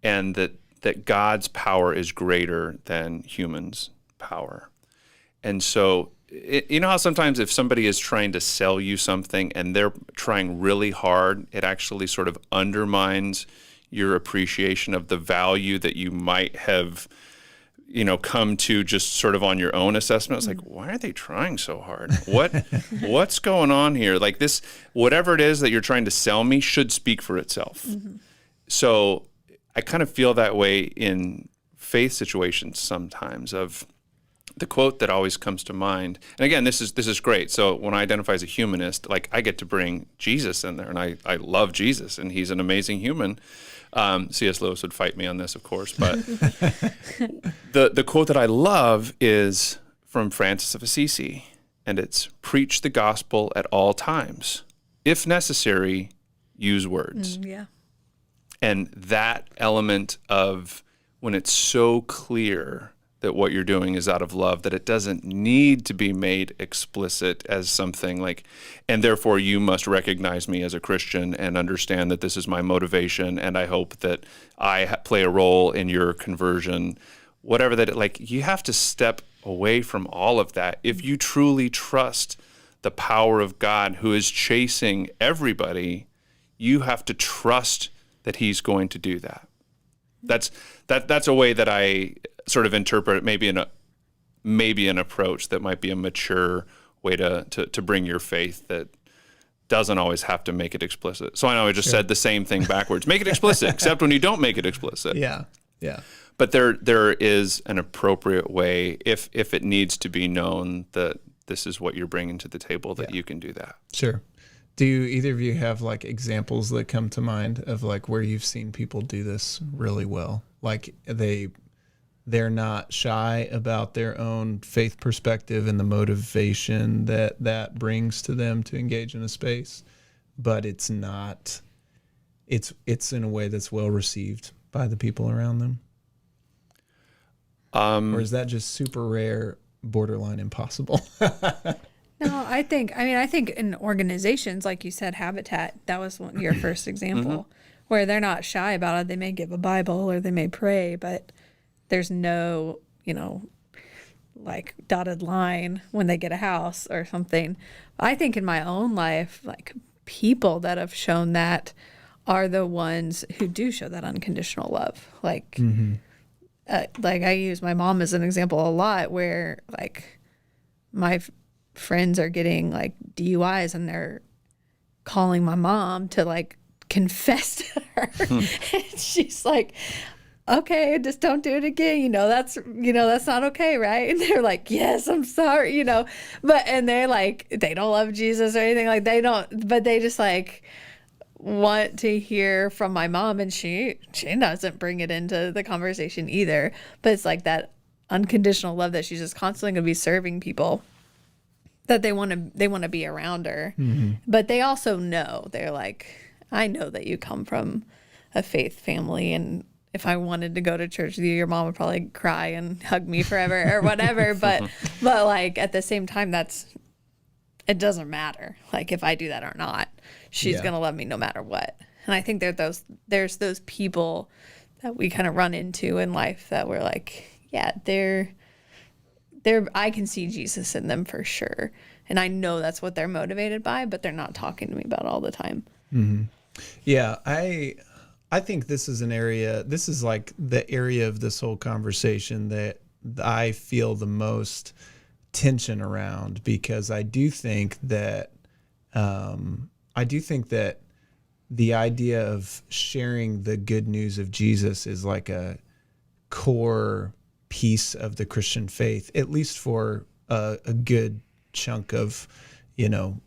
and that God's power is greater than humans' power. And so, you know how sometimes if somebody is trying to sell you something and they're trying really hard, it actually sort of undermines your appreciation of the value that you might have, you know, come to just sort of on your own assessment. It's like, why are they trying so hard? What's going on here? Like this, whatever it is that you're trying to sell me should speak for itself. So I kind of feel that way in faith situations sometimes. Of the quote that always comes to mind, and again, this is great. So when I identify as a humanist, like I get to bring Jesus in there, and I love Jesus, and he's an amazing human. C.S. Lewis would fight me on this, of course, but the quote that I love is from Francis of Assisi, and it's preach the gospel at all times. If necessary, use words. And that element of when it's so clear that what you're doing is out of love, that it doesn't need to be made explicit as something like, and therefore you must recognize me as a Christian and understand that this is my motivation, and I hope that I play a role in your conversion, whatever that, like, you have to step away from all of that if you truly trust the power of God who is chasing everybody. You have to trust that he's going to do that. That's a way that I sort of interpret it, maybe an approach that might be a mature way to bring your faith that doesn't always have to make it explicit. So I know I just said the same thing backwards. Make it explicit, except when you don't make it explicit. Yeah. But there is an appropriate way, if it needs to be known that this is what you're bringing to the table, that you can do that. Sure. Do either of you have like examples that come to mind of like where you've seen people do this really well? Like they're not shy about their own faith perspective and the motivation that brings to them to engage in a space, but it's in a way that's well received by the people around them. Or is that just super rare, borderline impossible? No, I think in organizations, like you said, Habitat, that was your first example, where they're not shy about it. They may give a Bible or they may pray, but there's no, like dotted line when they get a house or something. I think in my own life, like people that have shown that are the ones who do show that unconditional love. Like, like I use my mom as an example a lot, where like my friends are getting like DUIs and they're calling my mom to like confess to her. And she's like, okay, just don't do it again. That's not okay, right? And they're like, yes, I'm sorry, and they're like, they don't love Jesus or anything, like they don't, but they just like want to hear from my mom, and she doesn't bring it into the conversation either. But it's like that unconditional love that she's just constantly going to be serving people, that they want to be around her. But they also know, they're like, I know that you come from a faith family, and if I wanted to go to church with you, your mom would probably cry and hug me forever or whatever. But like at the same time, that's it doesn't matter, like, if I do that or not. She's going to love me no matter what. And I think there's those people that we kind of run into in life that we're like, yeah, I can see Jesus in them for sure. And I know that's what they're motivated by, but they're not talking to me about it all the time. Mm-hmm. Yeah, I think this is this is like the area of this whole conversation that I feel the most tension around, because I do think that the idea of sharing the good news of Jesus is like a core piece of the Christian faith, at least for a good chunk of,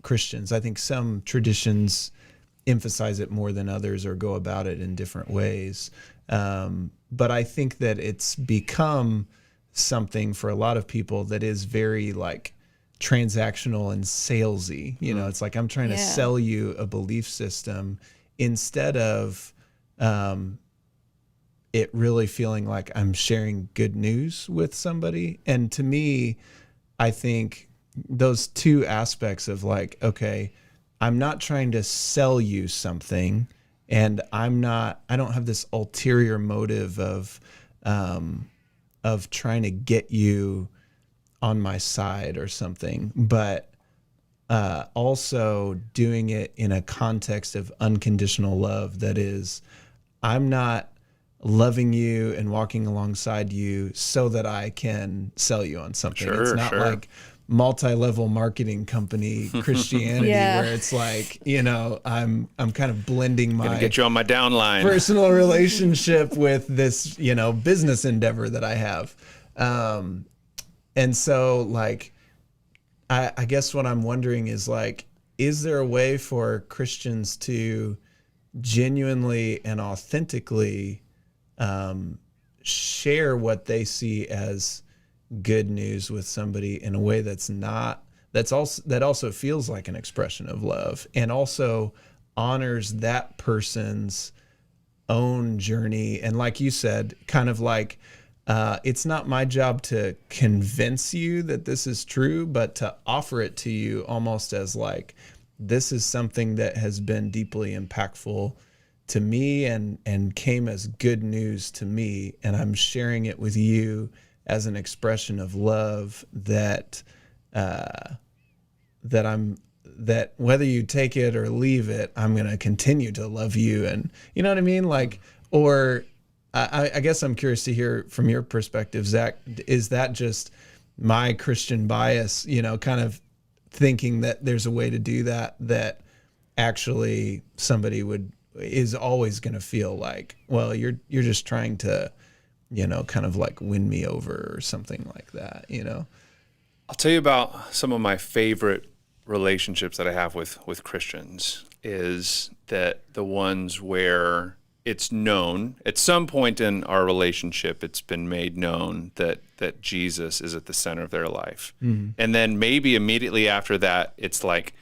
Christians. I think some traditions emphasize it more than others or go about it in different ways. But I think that it's become something for a lot of people that is very like transactional and salesy. It's like, I'm trying to sell you a belief system instead of it really feeling like I'm sharing good news with somebody. And to me, I think those two aspects of like, okay, I'm not trying to sell you something, and I don't have this ulterior motive of trying to get you on my side or something, but also doing it in a context of unconditional love. That is, I'm not loving you and walking alongside you so that I can sell you on something. It's not like multi-level marketing company Christianity where it's like, I'm kind of blending my gonna get you on my downline personal relationship with this, business endeavor that I have. And so like, I guess what I'm wondering is like, is there a way for Christians to genuinely and authentically share what they see as good news with somebody in a way that also feels like an expression of love, and also honors that person's own journey? And like you said, kind of like, it's not my job to convince you that this is true, but to offer it to you almost as like, this is something that has been deeply impactful to me and came as good news to me, and I'm sharing it with you as an expression of love that whether you take it or leave it, I'm going to continue to love you. And you know what I mean? Like, or I guess I'm curious to hear from your perspective, Zach, is that just my Christian bias, kind of thinking that there's a way to do that actually somebody is always going to feel like, well, you're just trying to, kind of like win me over or something like that, I'll tell you about some of my favorite relationships that I have with Christians, is that the ones where it's known at some point in our relationship, it's been made known that Jesus is at the center of their life. Mm-hmm. And then maybe immediately after that, it's like,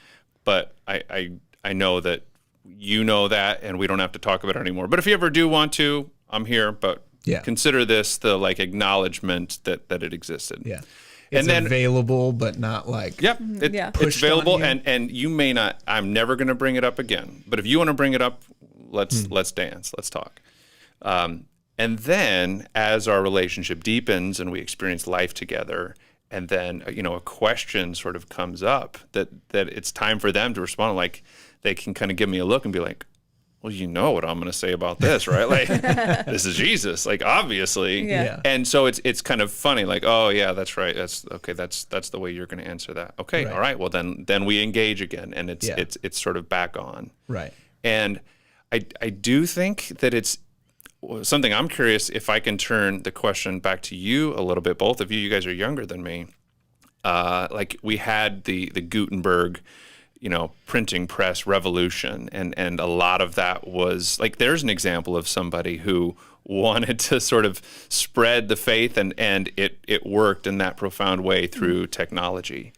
but I know that you know that, and we don't have to talk about it anymore. But if you ever do want to, I'm here, but consider this the like acknowledgement that it existed. Yeah. It's available, but not like it's available, and you may not. I'm never going to bring it up again. But if you want to bring it up, let's dance, let's talk. And then as our relationship deepens and we experience life together, and then a question sort of comes up that it's time for them to respond. Like they can kind of give me a look and be like, well, you know what I'm going to say about this, right? Like, this is Jesus, like, obviously. Yeah. And so it's kind of funny, like, oh, yeah, that's right. That's okay. That's the way you're going to answer that. Okay. Right. All right. Well, then we engage again, and it's sort of back on. Right. And I do think that it's something. I'm curious if I can turn the question back to you a little bit. Both of you guys are younger than me. Like we had the Gutenberg, printing press revolution. And a lot of that was like, there's an example of somebody who wanted to sort of spread the faith, and it worked in that profound way through technology.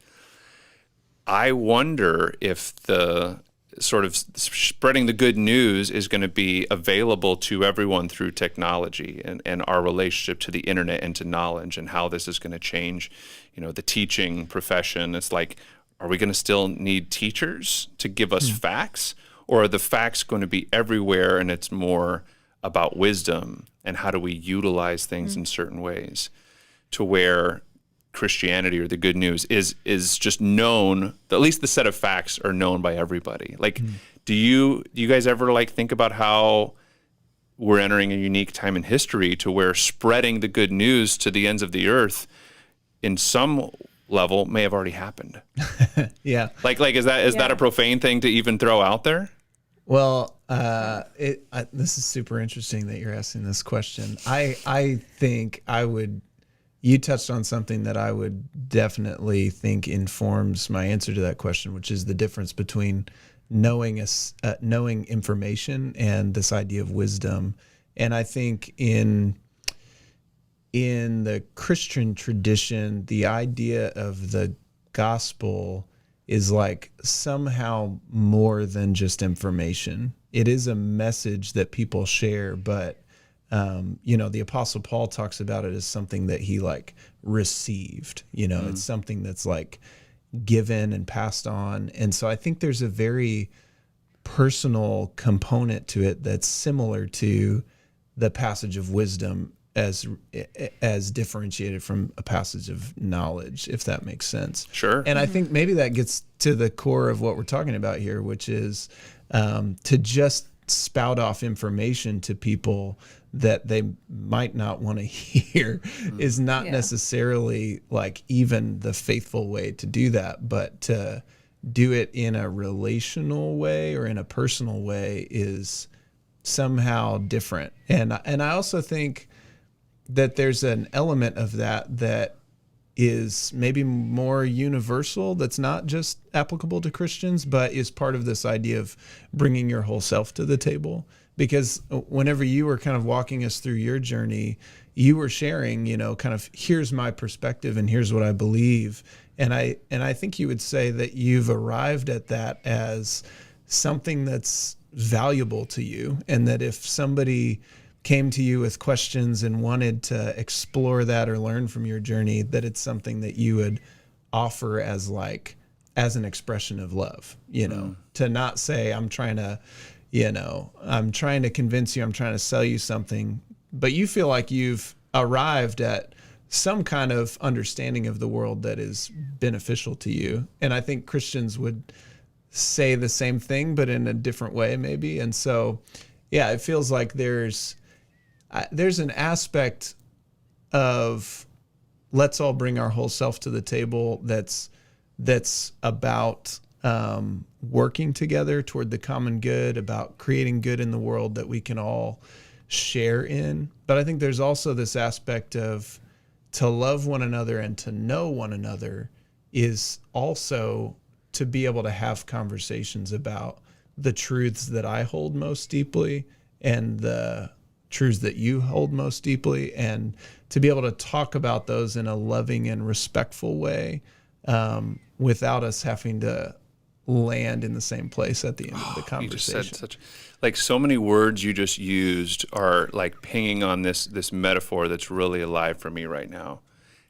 I wonder if the sort of spreading the good news is going to be available to everyone through technology, and our relationship to the internet and to knowledge, and how this is going to change, the teaching profession. It's like, are we going to still need teachers to give us facts, or are the facts going to be everywhere and it's more about wisdom and how do we utilize things in certain ways, to where Christianity or the good news is just known, at least the set of facts are known by everybody. Like, do you guys ever like think about how we're entering a unique time in history to where spreading the good news to the ends of the earth in some level may have already happened? Yeah. Like is that a profane thing to even throw out there? Well, this is super interesting that you're asking this question. I think you touched on something that I would definitely think informs my answer to that question, which is the difference between knowing information and this idea of wisdom. And I think in the Christian tradition, the idea of the gospel is like somehow more than just information. It is a message that people share, but the Apostle Paul talks about it as something that he like received. It's something that's like given and passed on. And so I think there's a very personal component to it that's similar to the passage of wisdom as differentiated from a passage of knowledge, if that makes sense. Sure. And I think maybe that gets to the core of what we're talking about here, which is to just spout off information to people that they might not want to hear is not necessarily like even the faithful way to do that, but to do it in a relational way or in a personal way is somehow different. And I also think that there's an element of that is maybe more universal, that's not just applicable to Christians, but is part of this idea of bringing your whole self to the table. Because whenever you were kind of walking us through your journey, you were sharing, kind of here's my perspective and here's what I believe. And I think you would say that you've arrived at that as something that's valuable to you, and that if somebody came to you with questions and wanted to explore that or learn from your journey, that it's something that you would offer as an expression of love, to not say, I'm trying to convince you, I'm trying to sell you something, but you feel like you've arrived at some kind of understanding of the world that is beneficial to you. And I think Christians would say the same thing, but in a different way maybe. And so, yeah, it feels like there's an aspect of let's all bring our whole self to the table that's about working together toward the common good, about creating good in the world that we can all share in. But I think there's also this aspect of to love one another and to know one another is also to be able to have conversations about the truths that I hold most deeply and the truths that you hold most deeply, and to be able to talk about those in a loving and respectful way without us having to land in the same place at the end of the conversation. You just said so many words you just used are like pinging on this metaphor that's really alive for me right now.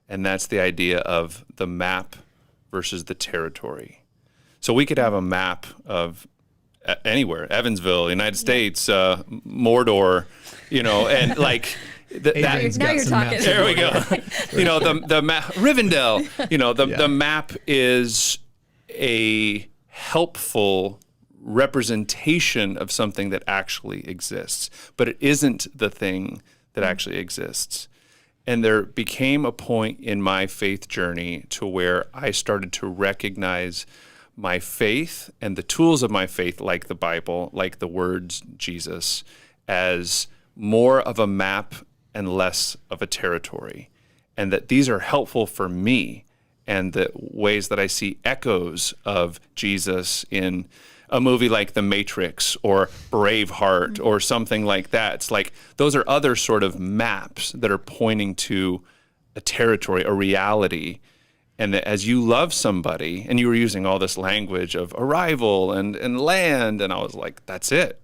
And that's the idea of the map versus the territory. So we could have a map of anywhere, Evansville, United States, Mordor, and like now you're talking. There we go. The map, Rivendell. The map is a helpful representation of something that actually exists, but it isn't the thing that actually exists. And there became a point in my faith journey to where I started to recognize my faith and the tools of my faith, like the Bible, like the words Jesus, as more of a map and less of a territory. And that these are helpful for me, and the ways that I see echoes of Jesus in a movie like The Matrix or Braveheart or something like that. It's like those are other sort of maps that are pointing to a territory, a reality. And that as you love somebody, and you were using all this language of arrival and land, and I was like, that's it.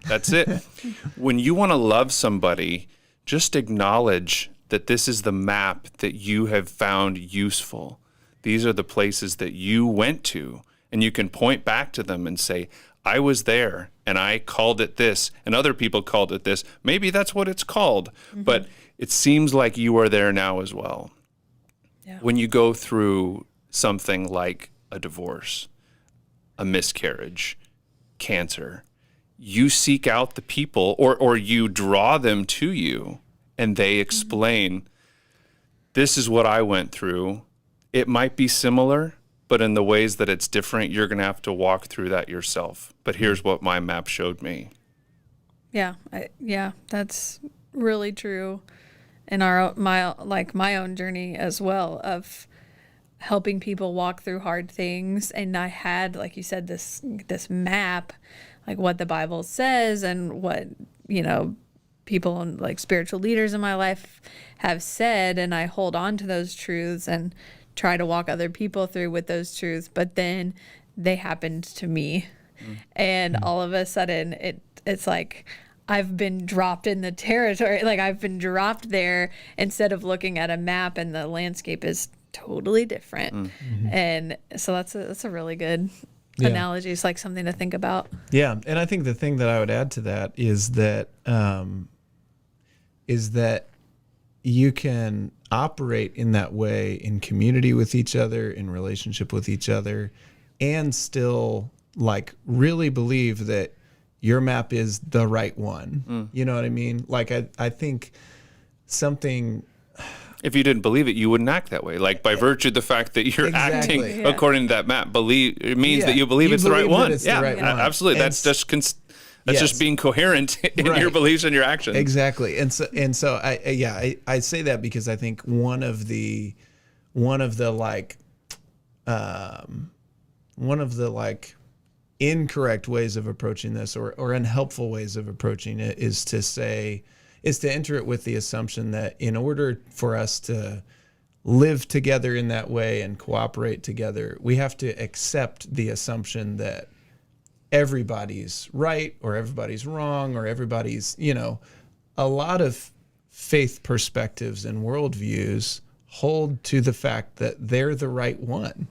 When you want to love somebody, just acknowledge that this is the map that you have found useful. These are the places that you went to And you can point back to them and say, I was there and I called it this and other people called it this. Maybe that's what it's called, but it seems like you are there now as well. Yeah. When you go through something like a divorce, a miscarriage, cancer, you seek out the people or you draw them to you and they explain, this is what I went through. It might be similar, but in the ways that it's different, you're going to have to walk through that yourself. But here's what my map showed me. Yeah, that's really true in my own journey as well of helping people walk through hard things. And I had, like you said, this map, like what the Bible says and what, people and like spiritual leaders in my life have said, and I hold on to those truths and try to walk other people through with those truths. But then they happened to me, and all of a sudden it's like I've been dropped in the territory. Like I've been dropped there instead of looking at a map, and the landscape is totally different. And so that's a really good analogy. It's like something to think about. Yeah, and I think the thing that I would add to that is that you can operate in that way in community with each other, in relationship with each other, and still like really believe that your map is the right one. You know what I mean? Like I think something. If you didn't believe it, you wouldn't act that way. Like by virtue of the fact that you're acting according to that map, it means that you believe it's the right one. It's the right one. Absolutely. And that's just being coherent in your beliefs and your actions. Exactly. And so I say that because I think one of the incorrect ways of approaching this or unhelpful ways of approaching it is to enter it with the assumption that in order for us to live together in that way and cooperate together, we have to accept the assumption that everybody's right or everybody's wrong or everybody's, a lot of faith perspectives and worldviews hold to the fact that they're the right one,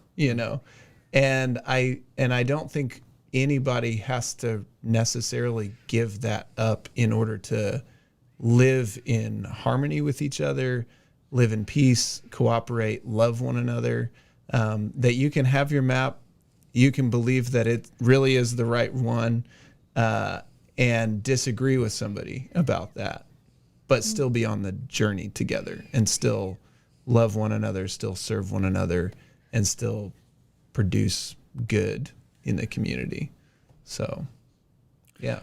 and I don't think anybody has to necessarily give that up in order to live in harmony with each other, live in peace, cooperate, love one another, that you can have your map, you can believe that it really is the right one, and disagree with somebody about that, but still be on the journey together and still love one another, still serve one another, and still produce good in the community. So, yeah.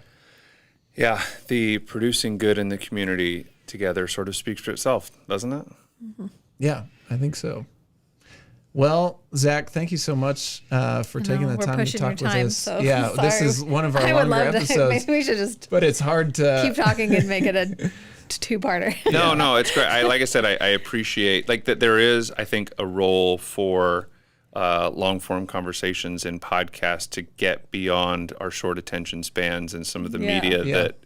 Yeah, the producing good in the community together sort of speaks for itself, doesn't it? Yeah, I think so. Well, Zac, thank you so much for taking the time to talk with us. So yeah, this is one of our longer episodes. Maybe we should just. But it's hard to keep talking and make it a two-parter. No, it's great. Like I said, I appreciate that there is, I think, a role for long-form conversations in podcasts to get beyond our short attention spans and some of the media that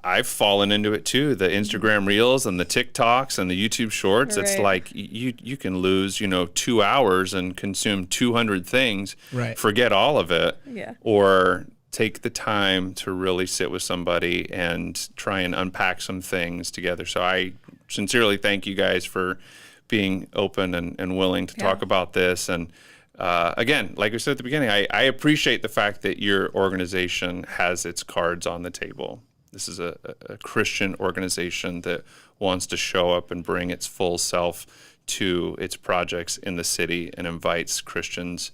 I've fallen into it too. The Instagram Reels and the TikToks and the YouTube Shorts. Right. It's like you can lose 2 hours and consume 200 things. Right. Forget all of it. Yeah. Or take the time to really sit with somebody and try and unpack some things together. So I sincerely thank you guys for being open and willing to talk about this. And again, like I said at the beginning, I appreciate the fact that your organization has its cards on the table. This is a Christian organization that wants to show up and bring its full self to its projects in the city and invites Christians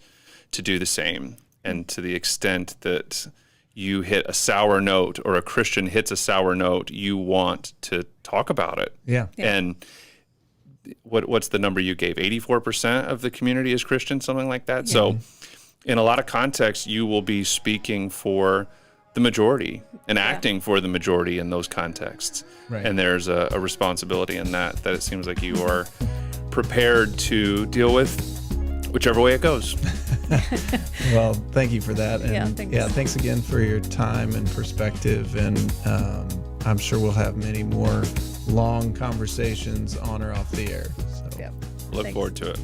to do the same. And to the extent that you hit a sour note or a Christian hits a sour note, you want to talk about it. Yeah. And what's the number you gave? 84% of the community is Christian, something like that. Yeah. So in a lot of contexts, you will be speaking for the majority and acting for the majority in those contexts. Right. And there's a responsibility in that it seems like you are prepared to deal with whichever way it goes. Well, thank you for that. And thanks again for your time and perspective. And I'm sure we'll have many more long conversations on or off the air. So look forward to it.